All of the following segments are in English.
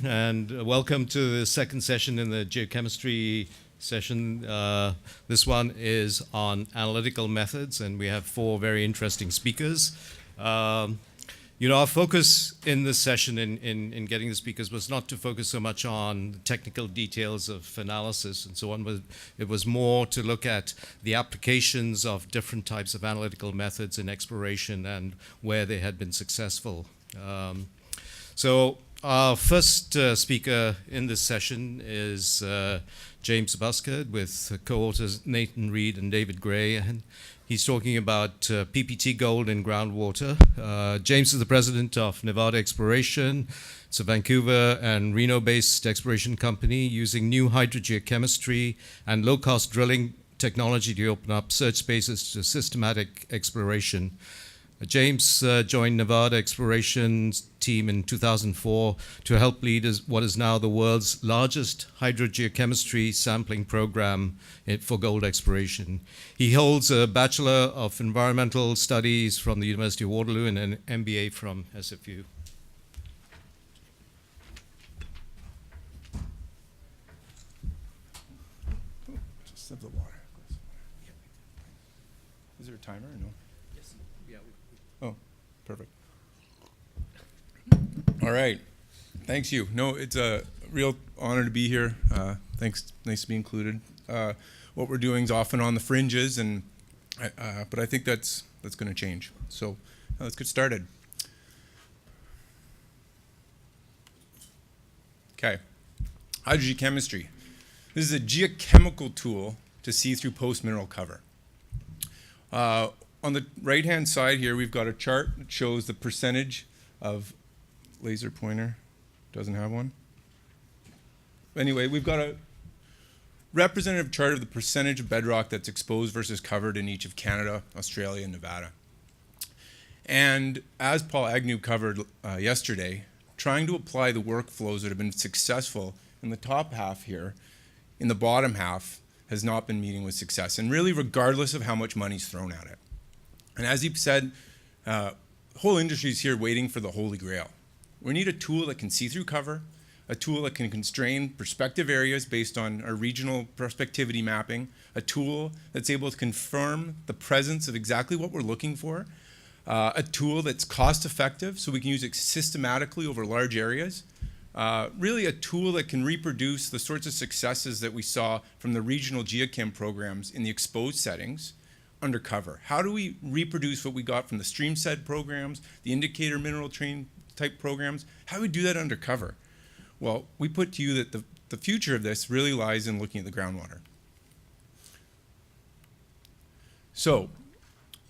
and welcome to the second session in the geochemistry session. This one is on analytical methods, and we have four very interesting speakers. Our focus in this session in getting the speakers was not to focus so much on the technical details of analysis and so on, but it was more to look at the applications of different types of analytical methods in exploration and where they had been successful. So our first speaker in this session is James Buskard with co-authors Nathan Reed and David Gray, and he's talking about PPT gold in groundwater. James is the president of Nevada Exploration. It's a Vancouver and Reno-based exploration company using new hydrogeochemistry and low-cost drilling technology to open up search spaces to systematic exploration. James joined Nevada Exploration's team in 2004 to help lead what is now the world's largest hydrogeochemistry sampling program for gold exploration. He holds a Bachelor of Environmental Studies from the University of Waterloo and an MBA from SFU. Just sip the water. Is there a timer or no? Oh, perfect. All right. Thanks you. No, it's a real honor to be here. Thanks. Nice to be included. What we're doing is often on the fringes, but I think that's going to change. So let's get started. Okay. Hydrogeochemistry. This is a geochemical tool to see through post-mineral cover. On the right-hand side here, we've got a chart that shows the percentage of laser pointer. Doesn't have one. Anyway, we've got a representative chart of the percentage of bedrock that's exposed versus covered in each of Canada, Australia, and Nevada. And as Paul Agnew covered yesterday, trying to apply the workflows that have been successful in the top half here, in the bottom half, has not been meeting with success, and really regardless of how much money's thrown at it. And as he said, the whole industry is here waiting for the Holy Grail. We need a tool that can see through cover, a tool that can constrain prospective areas based on our regional prospectivity mapping, a tool that's able to confirm the presence of exactly what we're looking for, a tool that's cost effective so we can use it systematically over large areas, really a tool that can reproduce the sorts of successes that we saw from the regional geochem programs in the exposed settings undercover. How do we reproduce what we got from the stream set programs, the indicator mineral train type programs? How do we do that undercover? Well, we put to you that the future of this really lies in looking at the groundwater. So,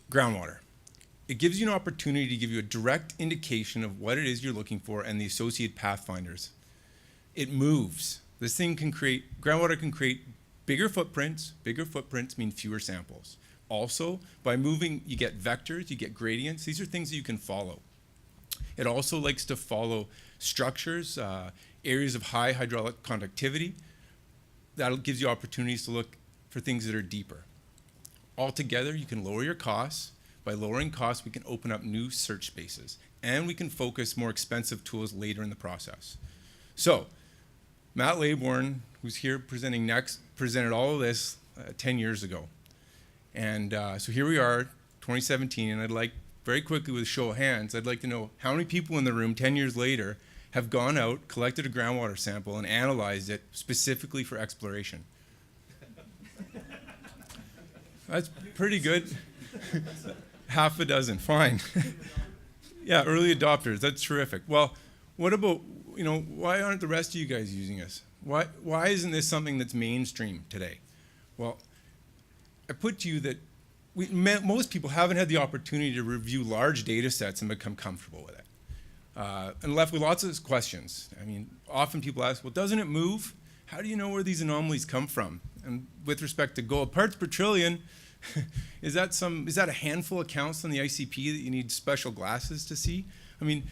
groundwater. It gives you an opportunity to give you a direct indication of what it is you're looking for and the associated pathfinders. It moves. This thing can create, groundwater can create bigger footprints. Bigger footprints mean fewer samples. Also, by moving, you get vectors, you get gradients. These are things that you can follow. It also likes to follow structures, areas of high hydraulic conductivity. That gives you opportunities to look for things that are deeper. Altogether, you can lower your costs. By lowering costs, we can open up new search spaces, and we can focus more expensive tools later in the process. So, Matt Laybourne, who's here presenting next, presented all of this 10 years ago. And so here we are, 2017, and I'd like, very quickly with a show of hands, I'd like to know how many people in the room 10 years later have gone out, collected a groundwater sample, and analyzed it specifically for exploration. That's pretty good. Half a dozen, fine. Yeah, early adopters, that's terrific. Well, what about, why aren't the rest of you guys using us? Why isn't this something that's mainstream today? Well, I put to you that most people haven't had the opportunity to review large data sets and become comfortable with it. And left with lots of questions. I mean, often people ask, well, doesn't it move? How do you know where these anomalies come from? And with respect to gold parts per trillion, is that a handful of counts on the ICP that you need special glasses to see? I mean,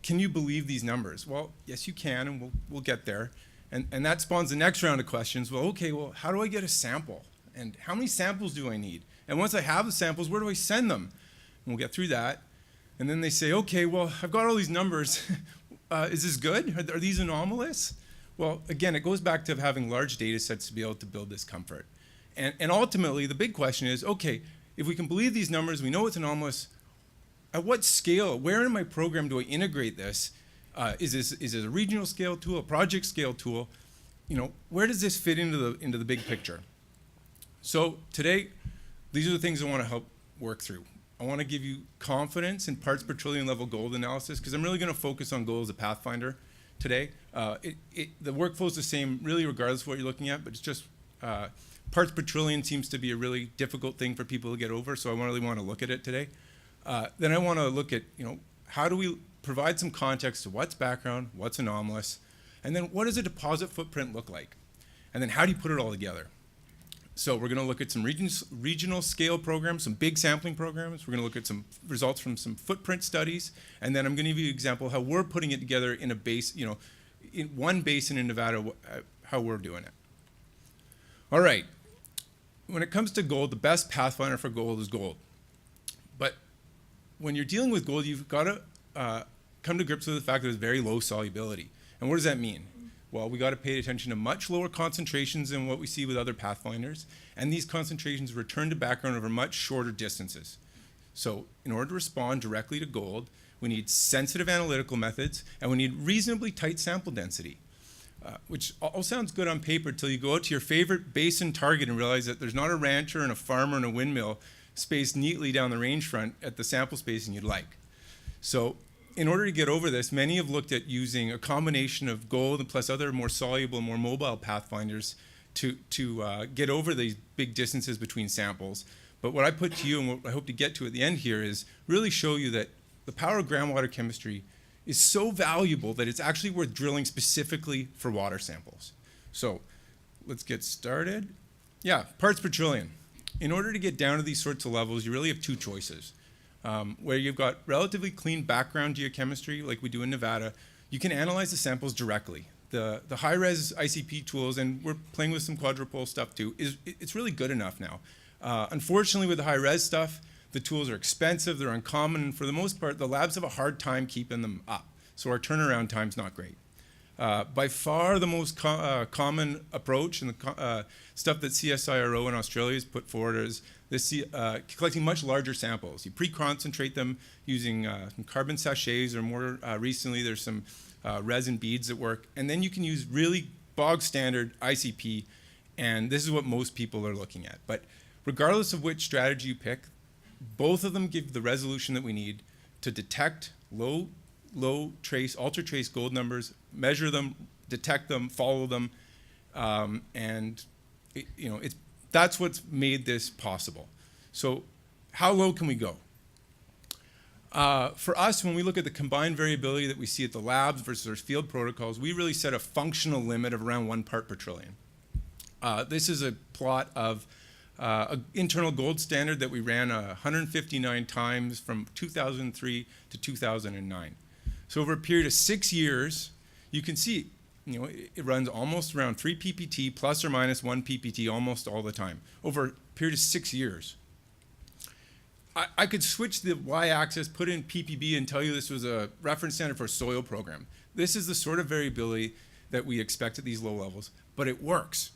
can you believe these numbers? Well, yes, you can, and we'll get there. And that spawns the next round of questions. Well, okay, how do I get a sample? And how many samples do I need? And once I have the samples, where do I send them? And we'll get through that. And then they say, okay, well, I've got all these numbers. Is this good? Are these anomalous? Well, again, it goes back to having large data sets to be able to build this comfort. And ultimately, the big question is, okay, if we can believe these numbers, we know it's anomalous, at what scale, where in my program do I integrate this? Is it a regional scale tool, a project scale tool? You know, where does this fit into the big picture? So today, these are the things I want to help work through. I want to give you confidence in parts per trillion level gold analysis, because I'm really going to focus on gold as a pathfinder today. The workflow is the same really regardless of what you're looking at, but it's just parts per trillion seems to be a really difficult thing for people to get over, so I really want to look at it today. Then I want to look at, you know, how do we provide some context to what's background, what's anomalous, and then what does a deposit footprint look like? And then how do you put it all together? So we're going to look at some regional scale programs, some big sampling programs. We're going to look at some results from some footprint studies, and then I'm going to give you an example how we're putting it together in a base, you know, in one basin in Nevada, how we're doing it. All right. When it comes to gold, the best pathfinder for gold is gold. But when you're dealing with gold, you've got to come to grips with the fact that it's very low solubility. And what does that mean? Well, we got to pay attention to much lower concentrations than what we see with other pathfinders, and these concentrations return to background over much shorter distances. So in order to respond directly to gold, we need sensitive analytical methods, and we need reasonably tight sample density, which all sounds good on paper until you go out to your favorite basin target and realize that there's not a rancher and a farmer and a windmill spaced neatly down the range front at the sample spacing you'd like. So in order to get over this, many have looked at using a combination of gold and plus other more soluble, more mobile pathfinders to get over these big distances between samples. But what I put to you and what I hope to get to at the end here is really show you that the power of groundwater chemistry is so valuable that it's actually worth drilling specifically for water samples. So let's get started. Yeah, parts per trillion. In order to get down to these sorts of levels, you really have two choices. Where you've got relatively clean background geochemistry, like we do in Nevada, you can analyze the samples directly. The high-res ICP tools, and we're playing with some quadrupole stuff too, it's really good enough now. Unfortunately, with the high-res stuff, the tools are expensive, they're uncommon, and for the most part, the labs have a hard time keeping them up. So our turnaround time's not great. By far the most common approach and the stuff that CSIRO in Australia has put forward is this, collecting much larger samples. You pre-concentrate them using some carbon sachets, or more recently there's some resin beads that work, and then you can use really bog standard ICP, and this is what most people are looking at. But regardless of which strategy you pick, both of them give the resolution that we need to detect low trace, ultra trace gold numbers, measure them, detect them, follow them, and that's what's made this possible. So how low can we go? For us, when we look at the combined variability that we see at the labs versus our field protocols, we really set a functional limit of around 1 part per trillion. This is a plot of an internal gold standard that we ran 159 times from 2003 to 2009. So over a period of 6 years, you can see, it runs almost around 3 ppt plus or minus 1 ppt almost all the time over a period of 6 years. I could switch the y-axis, put in ppb, and tell you this was a reference standard for a soil program. This is the sort of variability that we expect at these low levels, but it works.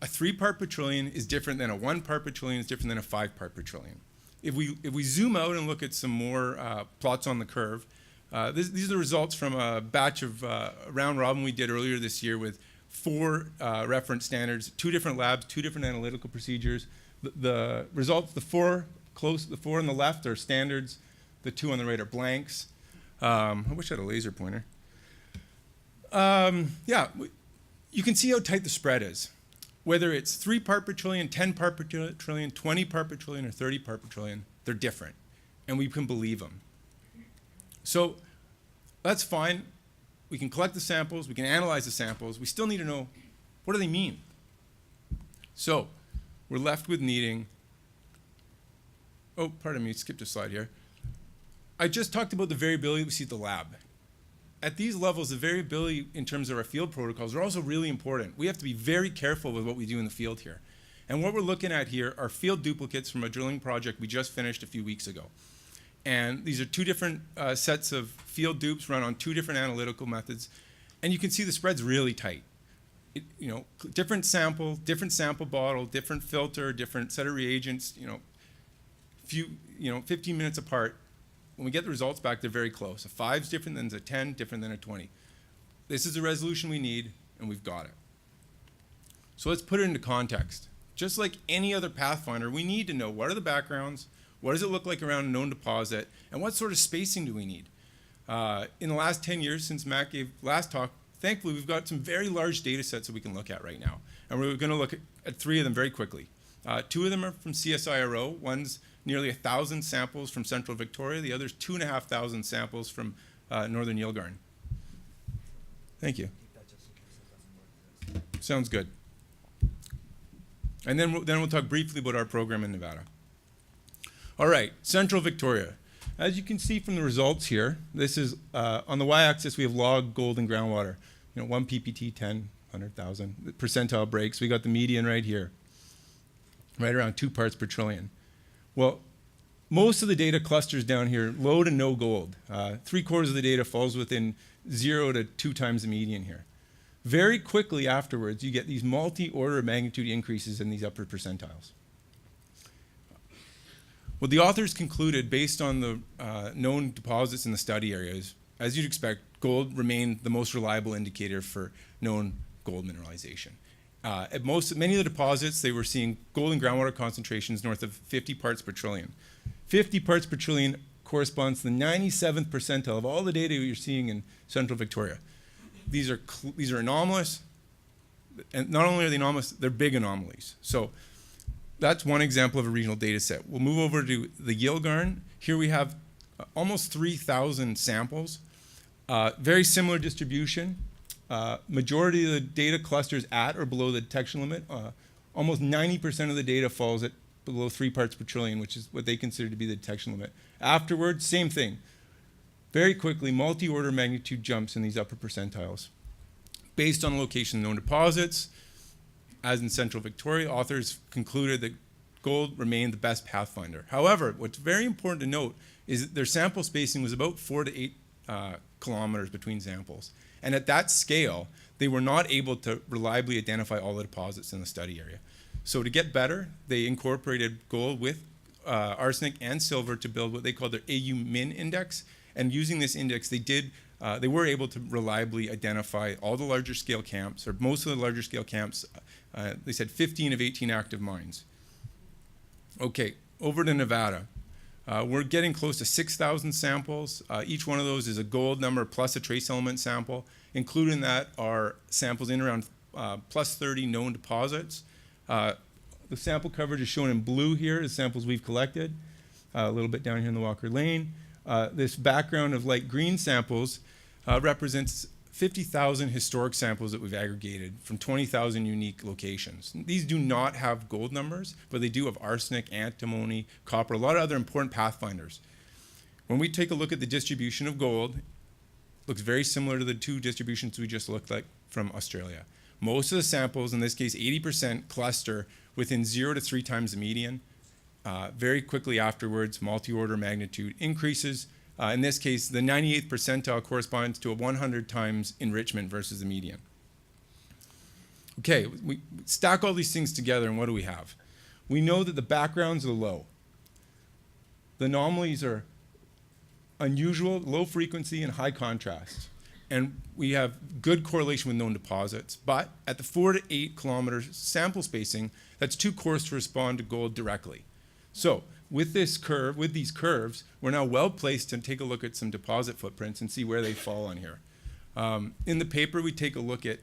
A 3 part per trillion is different than a 1 part per trillion, is different than a 5 part per trillion. If we zoom out and look at some more plots on the curve, these are the results from a batch of round robin we did earlier this year with 4 reference standards, 2 different labs, 2 different analytical procedures. The results, the 4 on the left are standards, the 2 on the right are blanks. I wish I had a laser pointer. Yeah, you can see how tight the spread is. Whether it's 3 part per trillion, 10 part per trillion, 20 part per trillion, or 30 part per trillion, they're different, and we can believe them. So that's fine. We can collect the samples, we can analyze the samples. We still need to know, what do they mean? So we're left with needing, oh, pardon me, skipped a slide here. I just talked about the variability we see at the lab. At these levels, the variability in terms of our field protocols are also really important. We have to be very careful with what we do in the field here. And what we're looking at here are field duplicates from a drilling project we just finished a few weeks ago. And these are two different sets of field dupes run on two different analytical methods. And you can see the spread's really tight. Different sample bottle, different filter, different set of reagents, 15 minutes apart. When we get the results back, they're very close. A 5's different than a 10, different than a 20. This is the resolution we need, and we've got it. So let's put it into context. Just like any other pathfinder, we need to know what are the backgrounds, what does it look like around a known deposit, and what sort of spacing do we need? In the last 10 years, since Matt gave last talk, thankfully we've got some very large data sets that we can look at right now. And we're going to look at 3 of them very quickly. 2 of them are from CSIRO. One's nearly 1,000 samples from central Victoria. The other's 2,500 samples from northern Yale Garn. Thank you. Sounds good. And then we'll talk briefly about our program in Nevada. All right, central Victoria. As you can see from the results here, this is on the y-axis we have log, gold, and groundwater. 1 ppt, 10, 100,000 percentile breaks. We got the median right here, right around 2 parts per trillion. Well, most of the data clusters down here, low to no gold. 3/4 of the data falls within 0 to 2 times the median here. Very quickly afterwards, you get these multi-order of magnitude increases in these upper percentiles. What the authors concluded based on the known deposits in the study areas, as you'd expect, gold remained the most reliable indicator for known gold mineralization. At many of the deposits, they were seeing gold and groundwater concentrations north of 50 parts per trillion. 50 parts per trillion corresponds to the 97th percentile of all the data you're seeing in central Victoria. These are anomalous, and not only are they anomalous, they're big anomalies. So that's one example of a regional data set. We'll move over to the Yale Garn. Here we have almost 3,000 samples. Very similar distribution. Majority of the data clusters at or below the detection limit. Almost 90% of the data falls at below 3 parts per trillion, which is what they consider to be the detection limit. Afterwards, same thing. Very quickly, multi-order magnitude jumps in these upper percentiles. Based on location of known deposits, as in central Victoria, authors concluded that gold remained the best pathfinder. However, what's very important to note is that their sample spacing was about 4 to 8 kilometers between samples. And at that scale, they were not able to reliably identify all the deposits in the study area. So to get better, they incorporated gold with arsenic and silver to build what they called their AU min index. And using this index, they were able to reliably identify all the larger scale camps, or most of the larger scale camps. They said 15 of 18 active mines. Okay, over to Nevada. We're getting close to 6,000 samples. Each one of those is a gold number plus a trace element sample. Included in that are samples in around plus 30 known deposits. The sample coverage is shown in blue here as samples we've collected. A little bit down here in the Walker Lane. This background of light green samples represents 50,000 historic samples that we've aggregated from 20,000 unique locations. These do not have gold numbers, but they do have arsenic, antimony, copper, a lot of other important pathfinders. When we take a look at the distribution of gold, it looks very similar to the 2 distributions we just looked at from Australia. Most of the samples, in this case 80%, cluster within 0 to 3 times the median. Very quickly afterwards, multi-order magnitude increases. In this case, the 98th percentile corresponds to a 100 times enrichment versus the median. Okay, we stack all these things together, and what do we have? We know that the backgrounds are low. The anomalies are unusual, low frequency, and high contrast. And we have good correlation with known deposits. But at the 4 to 8 kilometer sample spacing, that's too coarse to respond to gold directly. So with these curves, we're now well placed to take a look at some deposit footprints and see where they fall on here. In the paper, we take a look at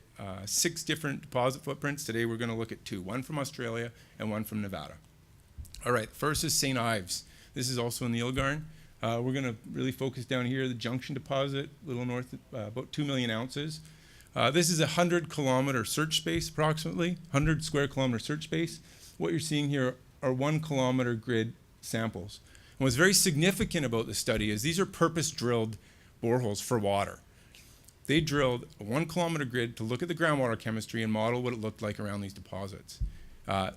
6 different deposit footprints. Today, we're going to look at 2, one from Australia and one from Nevada. All right, first is St. Ives. This is also in the Yale Garn. We're going to really focus down here, the junction deposit, a little north, about 2 million ounces. This is a 100-kilometer search space, approximately, 100 square kilometer search space. What you're seeing here are 1-kilometer grid samples. And what's very significant about this study is these are purpose-drilled boreholes for water. They drilled a 1-kilometer grid to look at the groundwater chemistry and model what it looked like around these deposits.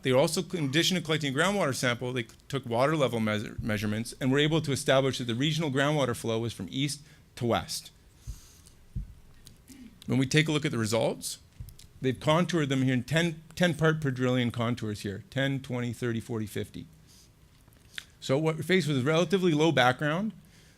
They also, in addition to collecting a groundwater sample, they took water level measurements and were able to establish that the regional groundwater flow was from east to west. When we take a look at the results, they've contoured them here in 10 part per trillion contours here, 10, 20, 30, 40, 50. So what we're faced with is relatively low background.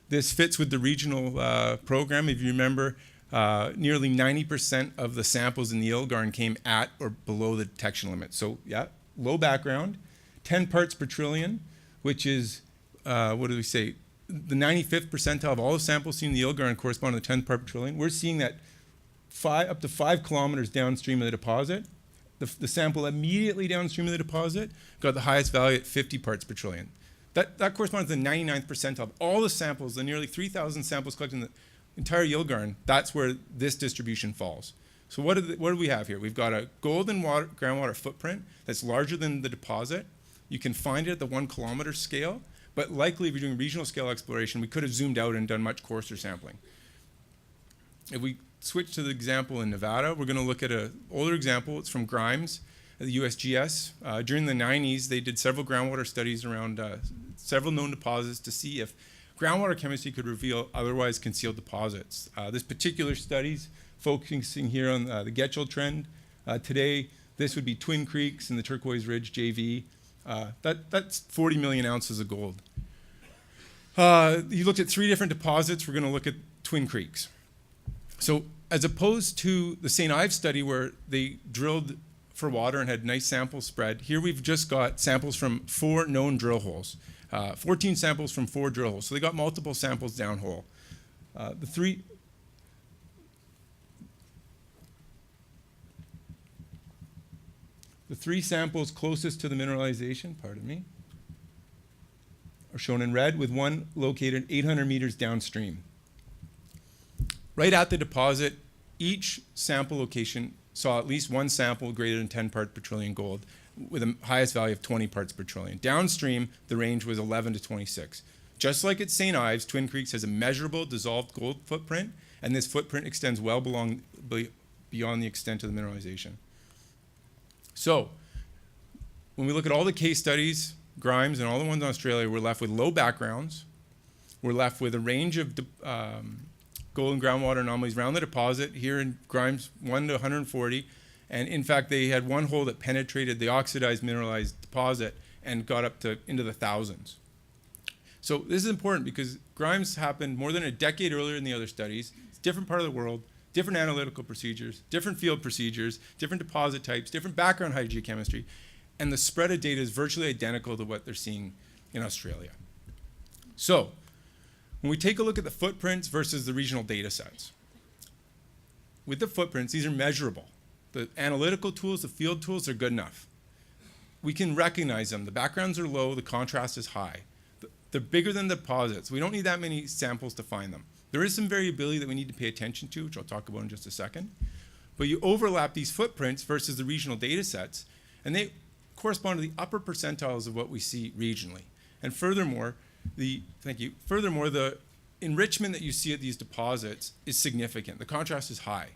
This fits with the regional program. If you remember, nearly 90% of the samples in the Yale Garn came at or below the detection limit. So yeah, low background, 10 parts per trillion, which is, what do we say, the 95th percentile of all the samples seen in the Yale Garn correspond to the 10 part per trillion. We're seeing that up to 5 kilometers downstream of the deposit, the sample immediately downstream of the deposit got the highest value at 50 parts per trillion. That corresponds to the 99th percentile of all the samples, the nearly 3,000 samples collected in the entire Yale Garn. That's where this distribution falls. So what do we have here? We've got a golden groundwater footprint that's larger than the deposit. You can find it at the 1 kilometer scale, but likely if you're doing regional scale exploration, we could have zoomed out and done much coarser sampling. If we switch to the example in Nevada, we're going to look at an older example. It's from Grimes at the USGS. During the 90s, they did several groundwater studies around several known deposits to see if groundwater chemistry could reveal otherwise concealed deposits. This particular study's focusing here on the Getchell Trend. Today, this would be Twin Creeks and the Turquoise Ridge JV. That's 40 million ounces of gold. You looked at 3 different deposits. We're going to look at Twin Creeks. So as opposed to the St. Ives study where they drilled for water and had nice sample spread, here we've just got samples from 4 known drill holes. 14 samples from 4 drill holes. So they got multiple samples downhole. The three samples closest to the mineralization, pardon me, are shown in red, with one located 800 meters downstream. Right at the deposit, each sample location saw at least one sample greater than 10 parts per trillion gold, with a highest value of 20 parts per trillion. Downstream, the range was 11 to 26. Just like at St. Ives, Twin Creeks has a measurable dissolved gold footprint, and this footprint extends well beyond the extent of the mineralization. So, when we look at all the case studies, Grimes and all the ones in Australia, we're left with low backgrounds. We're left with a range of gold and groundwater anomalies around the deposit. Here in Grimes, 1 to 140. And in fact, they had one hole that penetrated the oxidized mineralized deposit and got up to into the thousands. So this is important because Grimes happened more than a decade earlier than the other studies. It's a different part of the world, different analytical procedures, different field procedures, different deposit types, different background hydrogeochemistry, and the spread of data is virtually identical to what they're seeing in Australia. So when we take a look at the footprints versus the regional data sets, with the footprints, these are measurable. The analytical tools, the field tools are good enough. We can recognize them. The backgrounds are low, the contrast is high. They're bigger than the deposits. We don't need that many samples to find them. There is some variability that we need to pay attention to, which I'll talk about in just a second. But you overlap these footprints versus the regional data sets, and they correspond to the upper percentiles of what we see regionally. And furthermore, the enrichment that you see at these deposits is significant. The contrast is high.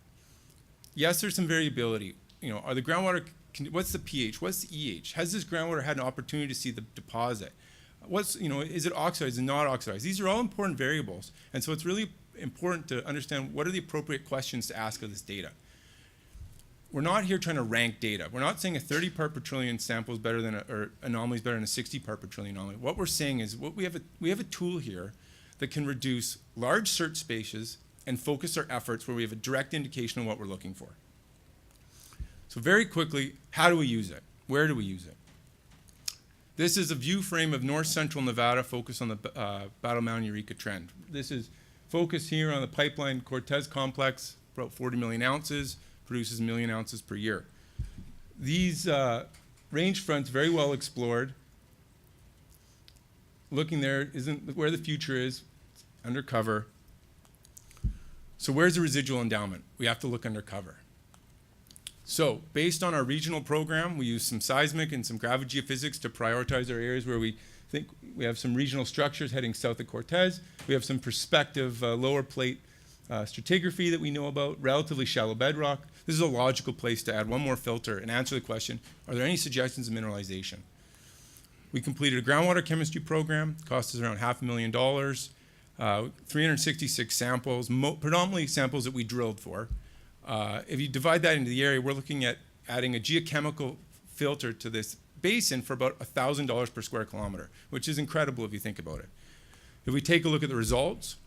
Yes, there's some variability. You know, are the groundwater, what's the pH? What's the EH? Has this groundwater had an opportunity to see the deposit? Is it oxidized? Is it not oxidized? These are all important variables. And so it's really important to understand what are the appropriate questions to ask of this data. We're not here trying to rank data. We're not saying a 30 part per trillion sample is better than or anomaly is better than a 60 part per trillion anomaly. What we're saying is we have a tool here that can reduce large search spaces and focus our efforts where we have a direct indication of what we're looking for. So very quickly, how do we use it? Where do we use it? This is a view frame of north central Nevada focused on the Battle Mountain Eureka Trend. This is focused here on the Pipeline Cortez complex, about 40 million ounces, produces 1 million ounces per year. These range fronts very well explored. Looking there isn't where the future is, it's undercover. So where's the residual endowment? We have to look undercover. So based on our regional program, we use some seismic and some gravity geophysics to prioritize our areas where we think we have some regional structures heading south of Cortez. We have some prospective lower plate stratigraphy that we know about, relatively shallow bedrock. this is a logical place to add one more filter and answer the question, are there any suggestions of mineralization? We completed a groundwater chemistry program, cost us around $500,000, 366 samples, predominantly samples that we drilled for. If you divide that into the area, we're looking at adding a geochemical filter to this basin for about $1,000 per square kilometer, which is incredible if you think about it. If we take a look at the results,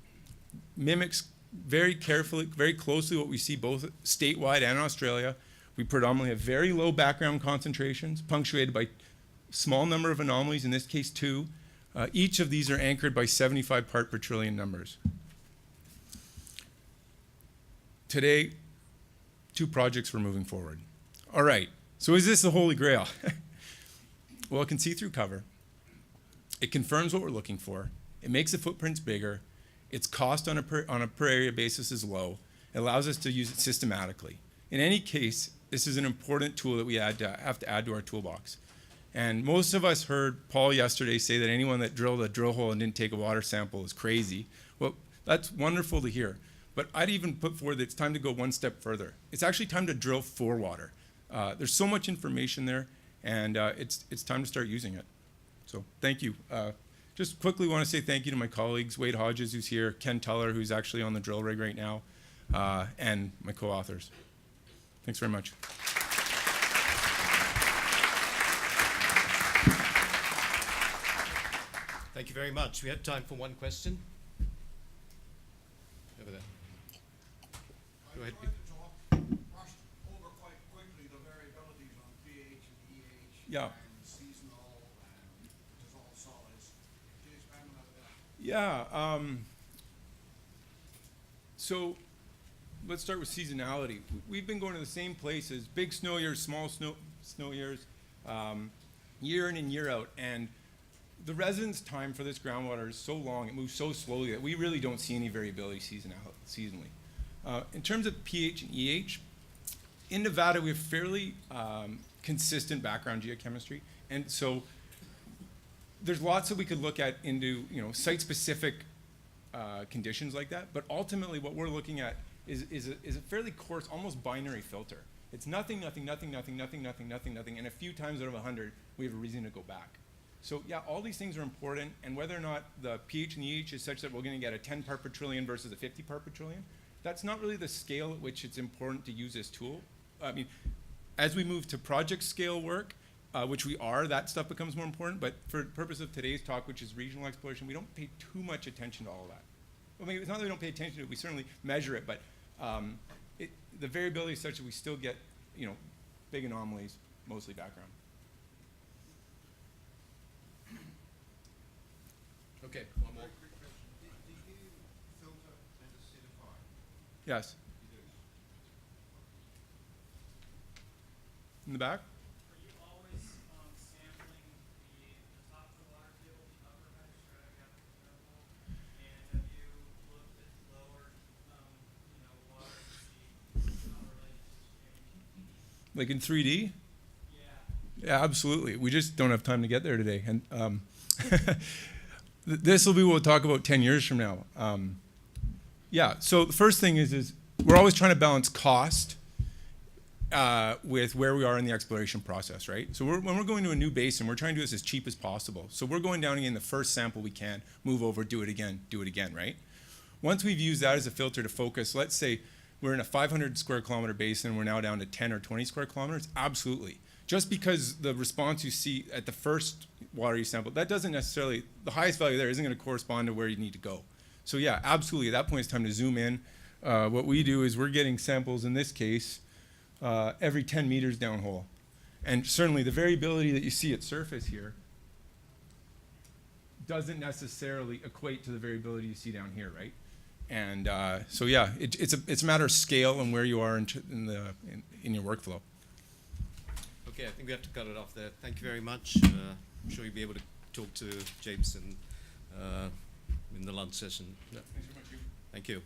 mimics very carefully, very closely what we see both statewide and in Australia. We predominantly have very low background concentrations, punctuated by small number of anomalies, in this case 2. Each of these are anchored by 75 part per trillion numbers. Today, 2 projects we're moving forward. All right, so is this the Holy Grail? Well, it can see through cover. It confirms what we're looking for. It makes the footprints bigger. Its cost on a per area basis is low. It allows us to use it systematically. In any case, this is an important tool that we have to add to our toolbox. And most of us heard Paul yesterday say that anyone that drilled a drill hole and didn't take a water sample is crazy. Well, that's wonderful to hear. But I'd even put forward that it's time to go one step further. It's actually time to drill for water. There's so much information there, and it's time to start using it. So thank you. Just quickly want to say thank you to my colleagues, Wade Hodges, who's here, Ken Teller, who's actually on the drill rig right now, and my co-authors. Thanks very much. Thank you very much. We have time for one question. Over there. Go ahead. I'd like to talk, brushed over quite quickly the variabilities on pH and EH Yeah. and seasonal and dissolved solids. Can you expand on that a bit? Yeah. So let's start with seasonality. We've been going to the same places, big snow years, small snow years, year in and year out. And the residence time for this groundwater is so long, it moves so slowly that we really don't see any variability seasonally. In terms of pH and EH, in Nevada we have fairly consistent background geochemistry, and so there's lots that we could look at into site-specific conditions like that. But ultimately, what we're looking at is a fairly coarse, almost binary filter. It's nothing, nothing, nothing, nothing, nothing, nothing, nothing, nothing, and a few times out of 100 we have a reason to go back. So yeah, all these things are important, and whether or not the pH and EH is such that we're going to get a 10 part per trillion versus a 50 part per trillion, that's not really the scale at which it's important to use this tool. I mean, as we move to project scale work, which we are, that stuff becomes more important, but for the purpose of today's talk, which is regional exploration, we don't pay too much attention to all of that. I mean, it's not that we don't pay attention to it, we certainly measure it, but the variability is such that we still get, big anomalies, mostly background. Okay, one more. Very quick question. Do you filter and acidify? Yes. You do. In the back? Are you always sampling the top of the water table, the upper hydrostratigraphic interval? And have you looked at lower, water to see how relationships change? Like in 3D? Yeah. Yeah, absolutely. We just don't have time to get there today. And this will be what we'll talk about 10 years from now. Yeah, so the first thing is we're always trying to balance cost with where we are in the exploration process, right? So when we're going to a new basin, we're trying to do this as cheap as possible. So we're going down again the first sample we can, move over, do it again, right? Once we've used that as a filter to focus, let's say we're in a 500 square kilometer basin, we're now down to 10 or 20 square kilometers, absolutely. Just because the response you see at the first water you sample, that doesn't necessarily, the highest value there isn't going to correspond to where you need to go. So yeah, absolutely, at that point it's time to zoom in. What we do is we're getting samples, in this case, every 10 meters downhole. And certainly the variability that you see at surface here doesn't necessarily equate to the variability you see down here, right? And so yeah, it's a matter of scale and where you are in your workflow. Okay, I think we have to cut it off there. Thank you very much. I'm sure you'll be able to talk to James in the lunch session. Thanks very much. Thank you.